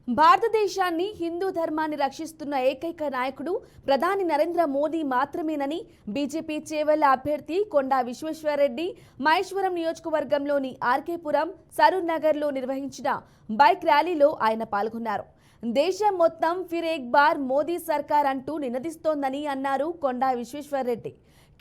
భారతదేశాన్ని హిందూ ధర్మాన్ని రక్షిస్తున్న ఏకైక నాయకుడు ప్రధాని నరేంద్ర మోదీ మాత్రమేనని బీజేపీ చేవెళ్ల అభ్యర్థి కొండా విశ్వేశ్వరరెడ్డి మహేశ్వరం నియోజకవర్గంలోని ఆర్కేపురం సరూర్ నగర్లో నిర్వహించిన బైక్ ర్యాలీలో ఆయన పాల్గొన్నారు. దేశం మొత్తం ఫిర్ ఏక్ బార్ మోదీ సర్కార్ అంటూ నినదిస్తోందని అన్నారు కొండా విశ్వేశ్వరరెడ్డి.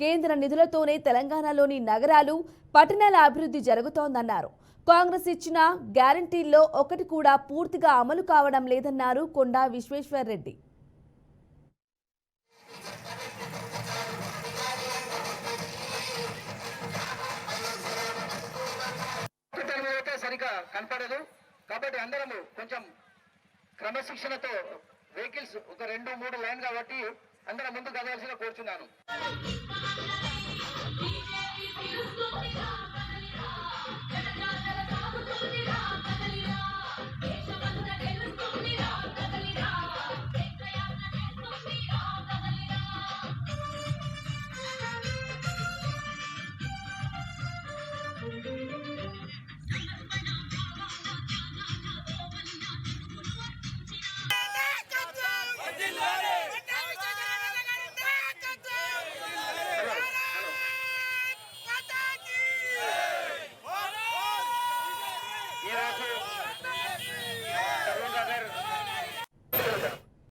కేంద్ర నిధులతోనే తెలంగాణలోని నగరాలు, పట్టణాల అభివృద్ధి జరుగుతోందన్నారు. కాంగ్రెస్ ఇచ్చిన గ్యారంటీల్లో ఒకటి కూడా పూర్తిగా అమలు కావడం లేదన్నారు కొండా విశ్వేశ్వరరెడ్డి. సరిగా కనపడదు కాబట్టి అందరము కొంచెం క్రమశిక్షణతో వెహికల్స్ ఒక 2-3 లైన్ కాబట్టి అందరం ముందు కదవాల్సిన కోరుచున్నాను.